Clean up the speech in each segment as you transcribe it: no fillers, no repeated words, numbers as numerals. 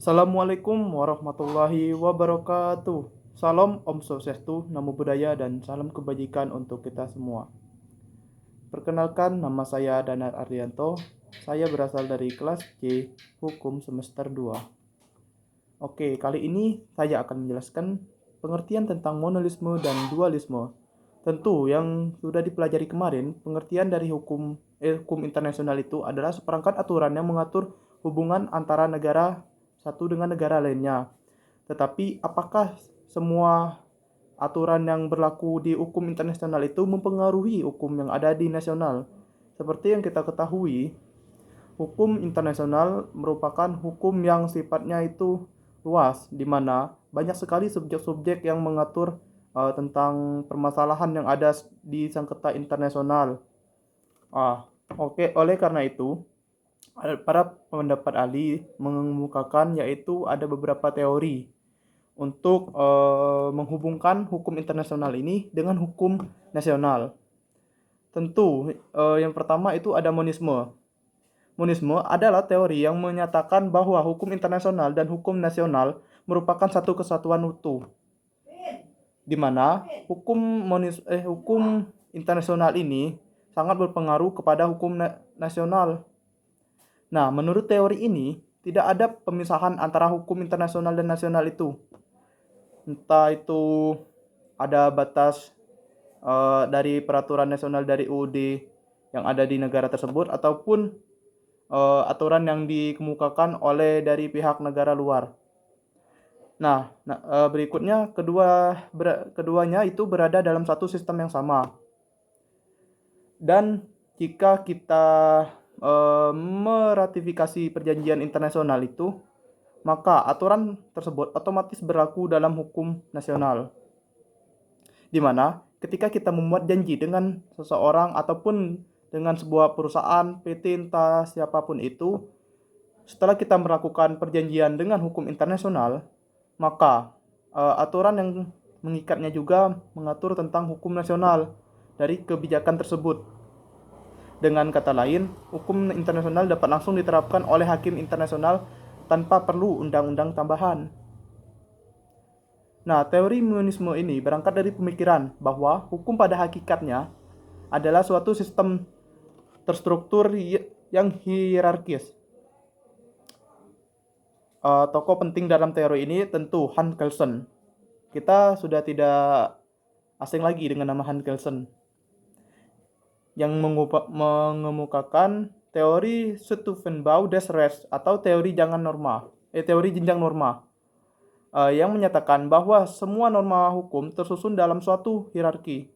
Assalamualaikum warahmatullahi wabarakatuh. Salam Om Swastiastu, Namo Buddhaya, dan salam kebajikan untuk kita semua. Perkenalkan, nama saya Danar Ardianto. Saya berasal dari kelas C, Hukum semester 2. Oke, kali ini saya akan menjelaskan pengertian tentang monolisme dan dualisme. Tentu yang sudah dipelajari kemarin, pengertian dari hukum internasional itu adalah seperangkat aturan yang mengatur hubungan antara negara satu dengan negara lainnya. Tetapi apakah semua aturan yang berlaku di hukum internasional itu mempengaruhi hukum yang ada di nasional? Seperti yang kita ketahui, hukum internasional merupakan hukum yang sifatnya itu luas, di mana banyak sekali subjek-subjek yang mengatur tentang permasalahan yang ada di sengketa internasional. Oke, oleh karena itu, para pendapat ahli mengemukakan yaitu ada beberapa teori untuk menghubungkan hukum internasional ini dengan hukum nasional. Tentu, yang pertama itu ada monisme. Monisme adalah teori yang menyatakan bahwa hukum internasional dan hukum nasional merupakan satu kesatuan utuh, di mana hukum internasional ini sangat berpengaruh kepada hukum nasional. Nah, menurut teori ini, tidak ada pemisahan antara hukum internasional dan nasional itu. Entah itu ada batas dari peraturan nasional dari UUD yang ada di negara tersebut, ataupun aturan yang dikemukakan oleh dari pihak negara luar. Nah, berikutnya keduanya itu berada dalam satu sistem yang sama. Dan jika kita meratifikasi perjanjian internasional itu, maka aturan tersebut otomatis berlaku dalam hukum nasional. Di mana ketika kita membuat janji dengan seseorang ataupun dengan sebuah perusahaan, PT, entah siapapun itu, setelah kita melakukan perjanjian dengan hukum internasional, maka aturan yang mengikatnya juga mengatur tentang hukum nasional dari kebijakan tersebut. Dengan kata lain, hukum internasional dapat langsung diterapkan oleh hakim internasional tanpa perlu undang-undang tambahan. Nah, teori monisme ini berangkat dari pemikiran bahwa hukum pada hakikatnya adalah suatu sistem terstruktur yang hierarkis. Tokoh penting dalam teori ini tentu Hans Kelsen. Kita sudah tidak asing lagi dengan nama Hans Kelsen, yang mengemukakan teori Stufenbau des Rechts atau teori jenjang norma, yang menyatakan bahwa semua norma hukum tersusun dalam suatu hierarki.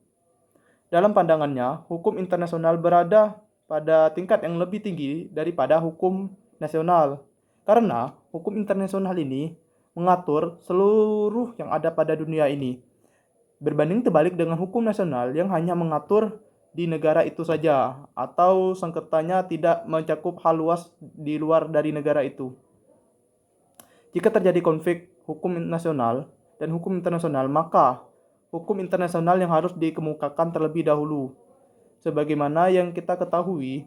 Dalam pandangannya, hukum internasional berada pada tingkat yang lebih tinggi daripada hukum nasional, karena hukum internasional ini mengatur seluruh yang ada pada dunia ini, berbanding terbalik dengan hukum nasional yang hanya mengatur di negara itu saja, atau sengketanya tidak mencakup hal luas di luar dari negara itu. Jika terjadi konflik hukum nasional dan hukum internasional, maka hukum internasional yang harus dikemukakan terlebih dahulu. Sebagaimana yang kita ketahui,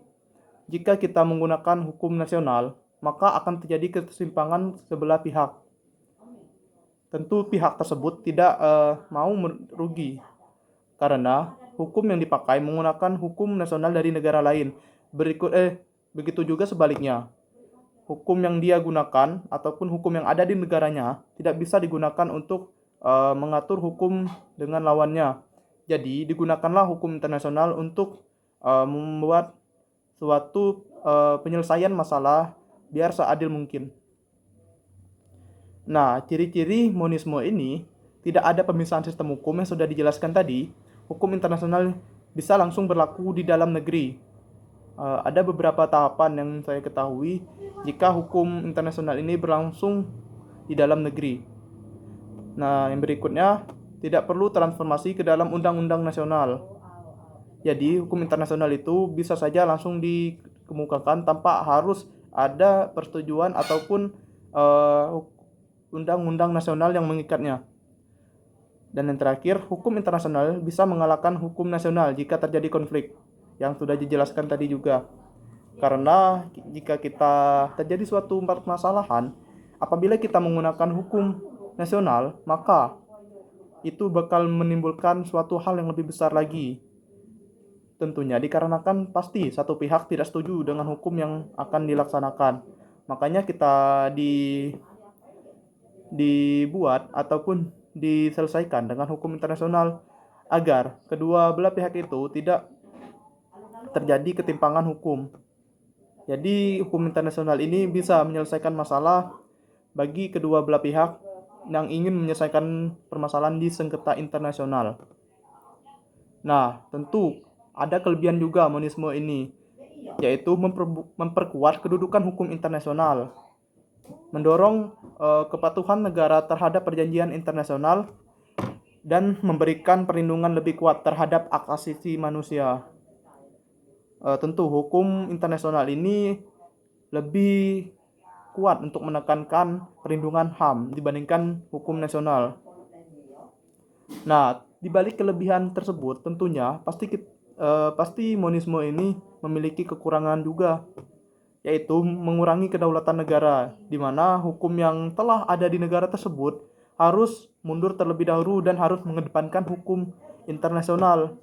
jika kita menggunakan hukum nasional, maka akan terjadi keseimpangan sebelah pihak. Tentu pihak tersebut tidak mau merugi, karena hukum yang dipakai menggunakan hukum nasional dari negara lain. Begitu juga sebaliknya. Hukum yang dia gunakan ataupun hukum yang ada di negaranya tidak bisa digunakan untuk mengatur hukum dengan lawannya. Jadi digunakanlah hukum internasional untuk membuat suatu penyelesaian masalah biar seadil mungkin. Nah, ciri-ciri monisme ini tidak ada pemisahan sistem hukum yang sudah dijelaskan tadi. Hukum internasional bisa langsung berlaku di dalam negeri. Ada beberapa tahapan yang saya ketahui jika hukum internasional ini berlangsung di dalam negeri. Nah, yang berikutnya, tidak perlu transformasi ke dalam undang-undang nasional. Jadi, hukum internasional itu bisa saja langsung dikemukakan tanpa harus ada persetujuan ataupun undang-undang nasional yang mengikatnya. Dan yang terakhir, hukum internasional bisa mengalahkan hukum nasional jika terjadi konflik, yang sudah dijelaskan tadi juga. Karena jika kita terjadi suatu permasalahan Apabila kita menggunakan hukum nasional, maka itu bakal menimbulkan suatu hal yang lebih besar lagi. Tentunya dikarenakan pasti satu pihak tidak setuju dengan hukum yang akan dilaksanakan. Makanya kita dibuat ataupun diselesaikan dengan hukum internasional agar kedua belah pihak itu tidak terjadi ketimpangan hukum. Jadi hukum internasional ini bisa menyelesaikan masalah bagi kedua belah pihak yang ingin menyelesaikan permasalahan di sengketa internasional. Nah, tentu ada kelebihan juga monisme ini, yaitu memperkuat kedudukan hukum internasional, mendorong kepatuhan negara terhadap perjanjian internasional, dan memberikan perlindungan lebih kuat terhadap hak asasi manusia. Tentu hukum internasional ini lebih kuat untuk menekankan perlindungan HAM dibandingkan hukum nasional. Nah, di balik kelebihan tersebut tentunya pasti monisme ini memiliki kekurangan juga, yaitu mengurangi kedaulatan negara, di mana hukum yang telah ada di negara tersebut harus mundur terlebih dahulu dan harus mengedepankan hukum internasional.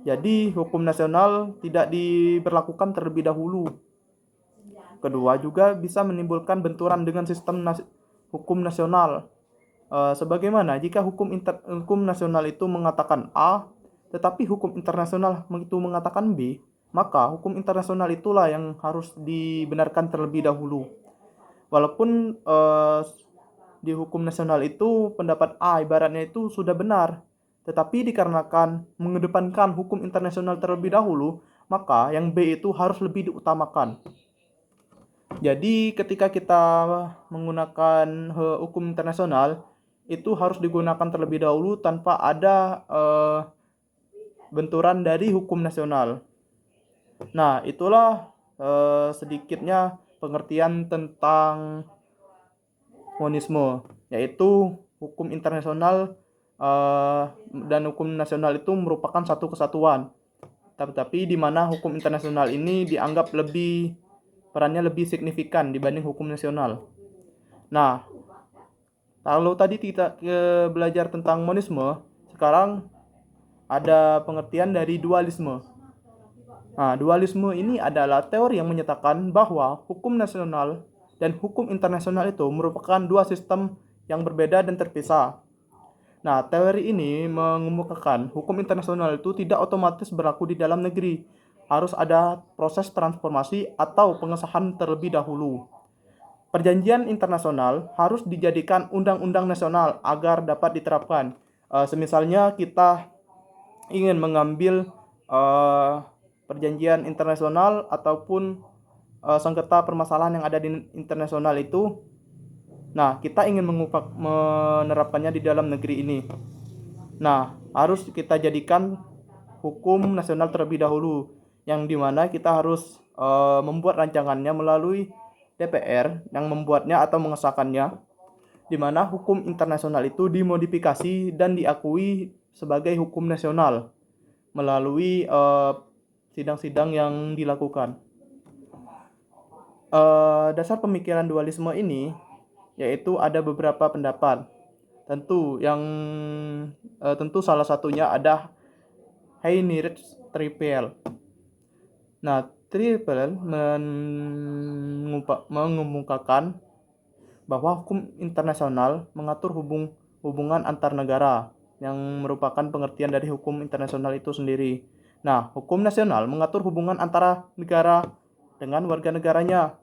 Jadi hukum nasional tidak diberlakukan terlebih dahulu. Kedua juga bisa menimbulkan benturan dengan sistem hukum nasional. Sebagaimana jika hukum nasional itu mengatakan A, tetapi hukum internasional itu mengatakan B, maka hukum internasional itulah yang harus dibenarkan terlebih dahulu. Walaupun di hukum nasional itu pendapat A ibaratnya itu sudah benar, tetapi dikarenakan mengedepankan hukum internasional terlebih dahulu, maka yang B itu harus lebih diutamakan. Jadi ketika kita menggunakan hukum internasional, itu harus digunakan terlebih dahulu tanpa ada benturan dari hukum nasional. Nah, itulah sedikitnya pengertian tentang monisme, yaitu hukum internasional dan hukum nasional itu merupakan satu kesatuan. Tapi di mana hukum internasional ini dianggap perannya lebih signifikan dibanding hukum nasional. Nah, kalau tadi kita belajar tentang monisme, sekarang ada pengertian dari dualisme. Nah, dualisme ini adalah teori yang menyatakan bahwa hukum nasional dan hukum internasional itu merupakan dua sistem yang berbeda dan terpisah. Nah, teori ini mengemukakan hukum internasional itu tidak otomatis berlaku di dalam negeri. Harus ada proses transformasi atau pengesahan terlebih dahulu. Perjanjian internasional harus dijadikan undang-undang nasional agar dapat diterapkan. Semisalnya kita ingin mengambil perjanjian internasional ataupun sengketa permasalahan yang ada di internasional itu, nah, kita ingin menerapkannya di dalam negeri ini. Nah, harus kita jadikan hukum nasional terlebih dahulu, yang dimana kita harus membuat rancangannya melalui DPR yang membuatnya atau mengesahkannya, di mana hukum internasional itu dimodifikasi dan diakui sebagai hukum nasional melalui sidang-sidang yang dilakukan. Dasar pemikiran dualisme ini yaitu ada beberapa pendapat. Tentu salah satunya ada Heinrich Trippel. Nah, Trippel mengemukakan bahwa hukum internasional mengatur hubungan antar negara yang merupakan pengertian dari hukum internasional itu sendiri. Nah, hukum nasional mengatur hubungan antara negara dengan warga negaranya.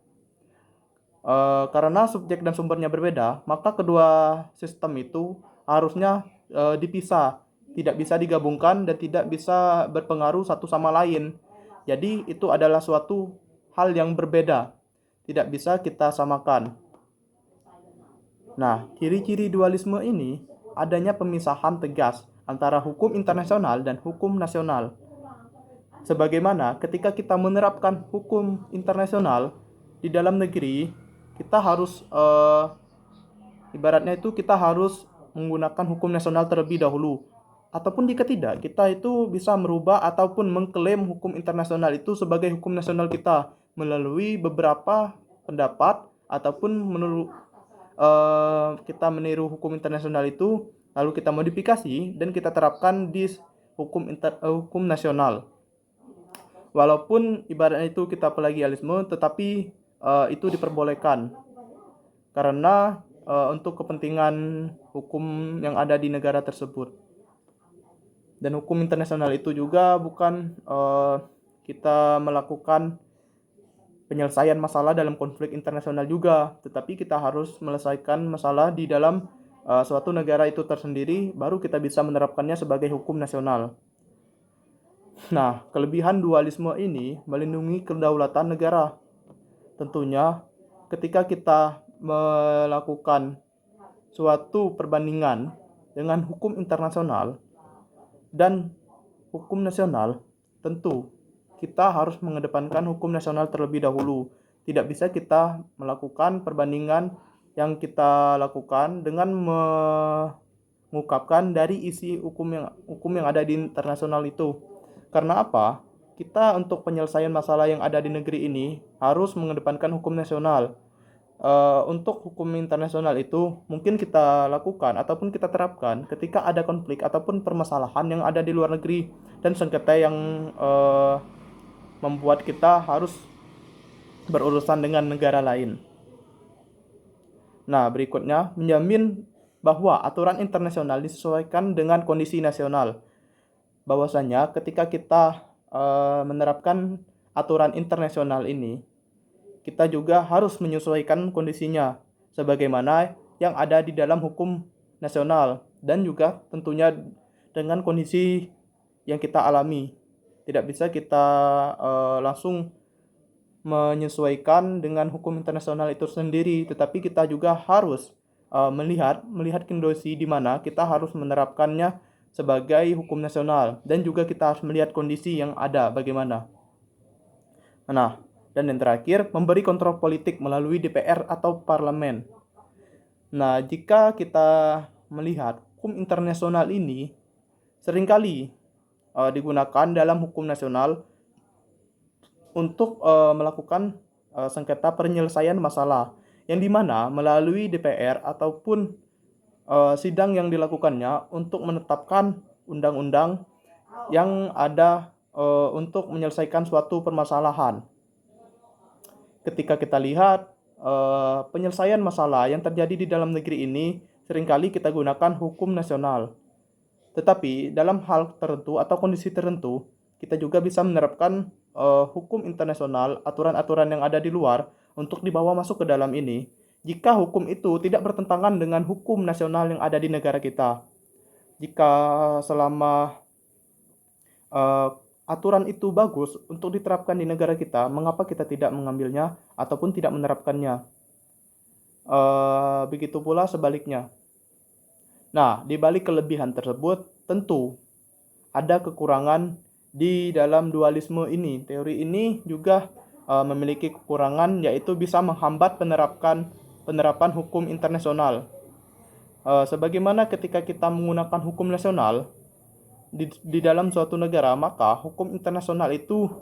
Karena subjek dan sumbernya berbeda, maka kedua sistem itu harusnya dipisah, tidak bisa digabungkan dan tidak bisa berpengaruh satu sama lain. Jadi itu adalah suatu hal yang berbeda, tidak bisa kita samakan. Nah, ciri-ciri dualisme ini adanya pemisahan tegas antara hukum internasional dan hukum nasional. Sebagaimana ketika kita menerapkan hukum internasional di dalam negeri, kita harus ibaratnya itu kita harus menggunakan hukum nasional terlebih dahulu. Ataupun jika tidak, kita itu bisa merubah ataupun mengklaim hukum internasional itu sebagai hukum nasional kita melalui beberapa pendapat ataupun kita meniru hukum internasional itu, lalu kita modifikasi dan kita terapkan di hukum nasional. Walaupun ibaratnya itu kita plagiarisme, tetapi itu diperbolehkan karena untuk kepentingan hukum yang ada di negara tersebut. Dan hukum internasional itu juga bukan kita melakukan penyelesaian masalah dalam konflik internasional juga, tetapi kita harus menyelesaikan masalah di dalam suatu negara itu tersendiri, baru kita bisa menerapkannya sebagai hukum nasional. Nah, kelebihan dualisme ini melindungi kedaulatan negara. Tentunya, ketika kita melakukan suatu perbandingan dengan hukum internasional dan hukum nasional, tentu kita harus mengedepankan hukum nasional terlebih dahulu. Tidak bisa kita melakukan perbandingan yang kita lakukan dengan mengungkapkan dari isi hukum yang ada di internasional itu. Karena apa? Kita untuk penyelesaian masalah yang ada di negeri ini harus mengedepankan hukum nasional. Untuk hukum internasional itu mungkin kita lakukan ataupun kita terapkan ketika ada konflik ataupun permasalahan yang ada di luar negeri dan sengketa yang membuat kita harus berurusan dengan negara lain. Nah, berikutnya menjamin bahwa aturan internasional disesuaikan dengan kondisi nasional. Bahwasanya ketika kita menerapkan aturan internasional ini, kita juga harus menyesuaikan kondisinya sebagaimana yang ada di dalam hukum nasional dan juga tentunya dengan kondisi yang kita alami. Tidak bisa kita langsung menyesuaikan dengan hukum internasional itu sendiri, tetapi kita juga harus melihat kondisi di mana kita harus menerapkannya sebagai hukum nasional, dan juga kita harus melihat kondisi yang ada bagaimana. Nah, dan yang terakhir, memberi kontrol politik melalui DPR atau parlemen. Nah, jika kita melihat hukum internasional ini seringkali digunakan dalam hukum nasional untuk melakukan sengketa penyelesaian masalah, yang dimana melalui DPR ataupun sidang yang dilakukannya untuk menetapkan undang-undang yang ada untuk menyelesaikan suatu permasalahan. Ketika kita lihat penyelesaian masalah yang terjadi di dalam negeri ini, seringkali kita gunakan hukum nasional. Tetapi dalam hal tertentu atau kondisi tertentu, kita juga bisa menerapkan hukum internasional, aturan-aturan yang ada di luar untuk dibawa masuk ke dalam ini, jika hukum itu tidak bertentangan dengan hukum nasional yang ada di negara kita. Jika selama aturan itu bagus untuk diterapkan di negara kita, mengapa kita tidak mengambilnya ataupun tidak menerapkannya? Begitu pula sebaliknya. Nah, di balik kelebihan tersebut, tentu ada kekurangan di dalam dualisme ini. Teori ini juga memiliki kekurangan, yaitu bisa menghambat penerapan hukum internasional. Sebagaimana ketika kita menggunakan hukum nasional di dalam suatu negara, maka hukum internasional itu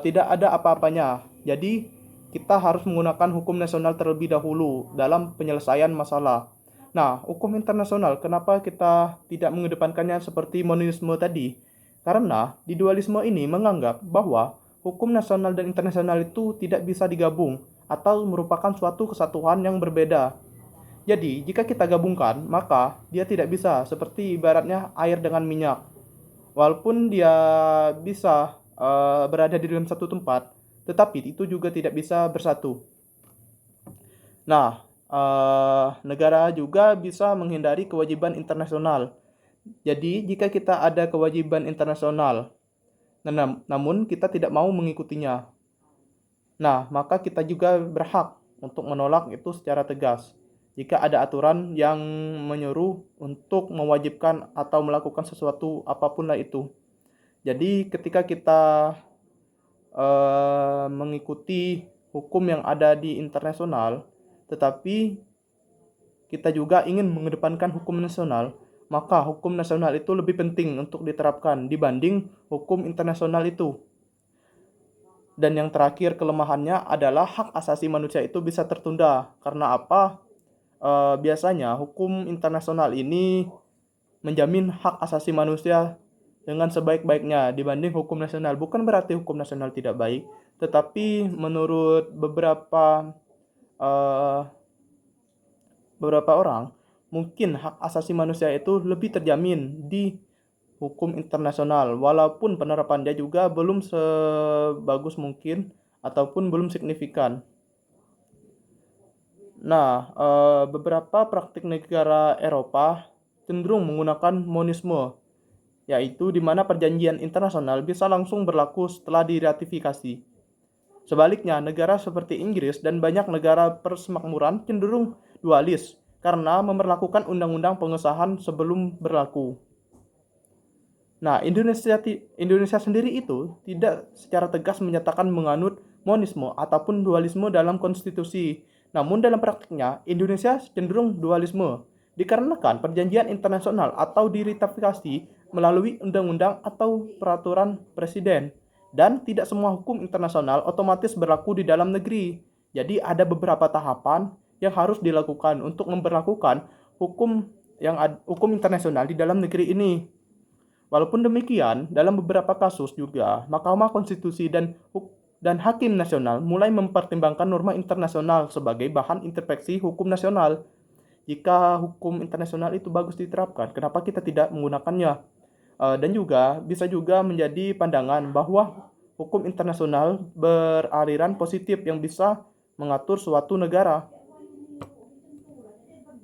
tidak ada apa-apanya. Jadi kita harus menggunakan hukum nasional terlebih dahulu dalam penyelesaian masalah. Nah, hukum internasional, kenapa kita tidak mengedepankannya seperti monisme tadi? Karena di dualisme ini menganggap bahwa hukum nasional dan internasional itu tidak bisa digabung atau merupakan suatu kesatuan yang berbeda. Jadi, jika kita gabungkan, maka dia tidak bisa, seperti ibaratnya air dengan minyak. Walaupun dia bisa berada di dalam satu tempat, tetapi itu juga tidak bisa bersatu. Nah, negara juga bisa menghindari kewajiban internasional. Jadi, jika kita ada kewajiban internasional, namun kita tidak mau mengikutinya, nah, maka kita juga berhak untuk menolak itu secara tegas. Jika ada aturan yang menyuruh untuk mewajibkan atau melakukan sesuatu apapun lah itu. Jadi ketika kita mengikuti hukum yang ada di internasional, tetapi kita juga ingin mengedepankan hukum nasional, maka hukum nasional itu lebih penting untuk diterapkan dibanding hukum internasional itu. Dan yang terakhir kelemahannya adalah hak asasi manusia itu bisa tertunda. Karena apa? biasanya hukum internasional ini menjamin hak asasi manusia dengan sebaik-baiknya dibanding hukum nasional. Bukan berarti hukum nasional tidak baik, tetapi menurut eh, beberapa orang, mungkin hak asasi manusia itu lebih terjamin di hukum internasional, walaupun penerapannya juga belum sebagus mungkin ataupun belum signifikan. Nah, beberapa praktik negara Eropa cenderung menggunakan monisme, yaitu di mana perjanjian internasional bisa langsung berlaku setelah diratifikasi. Sebaliknya, negara seperti Inggris dan banyak negara persemakmuran cenderung dualis karena memperlakukan undang-undang pengesahan sebelum berlaku. Nah, Indonesia sendiri itu tidak secara tegas menyatakan menganut monisme ataupun dualisme dalam konstitusi. Namun dalam praktiknya, Indonesia cenderung dualisme dikarenakan perjanjian internasional atau diratifikasi melalui undang-undang atau peraturan presiden. Dan tidak semua hukum internasional otomatis berlaku di dalam negeri. Jadi ada beberapa tahapan yang harus dilakukan untuk memperlakukan hukum internasional di dalam negeri ini. Walaupun demikian, dalam beberapa kasus juga Mahkamah Konstitusi dan Hakim Nasional mulai mempertimbangkan norma internasional sebagai bahan intervensi hukum nasional. Jika hukum internasional itu bagus diterapkan, kenapa kita tidak menggunakannya? Dan juga bisa juga menjadi pandangan bahwa hukum internasional beraliran positif yang bisa mengatur suatu negara.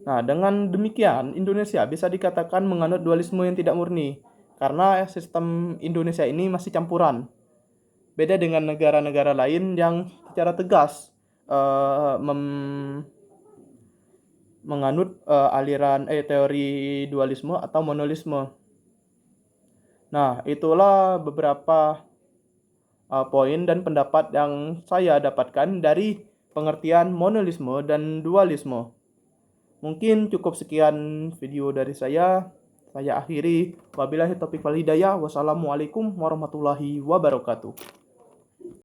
Nah, dengan demikian, Indonesia bisa dikatakan menganut dualisme yang tidak murni, karena sistem Indonesia ini masih campuran. Beda dengan negara-negara lain yang secara tegas menganut aliran teori dualisme atau monolisme. Nah, itulah beberapa poin dan pendapat yang saya dapatkan dari pengertian monolisme dan dualisme. Mungkin cukup sekian video dari saya. Saya akhiri. Wabillahi taufiq wal hidayah. Wassalamualaikum warahmatullahi wabarakatuh.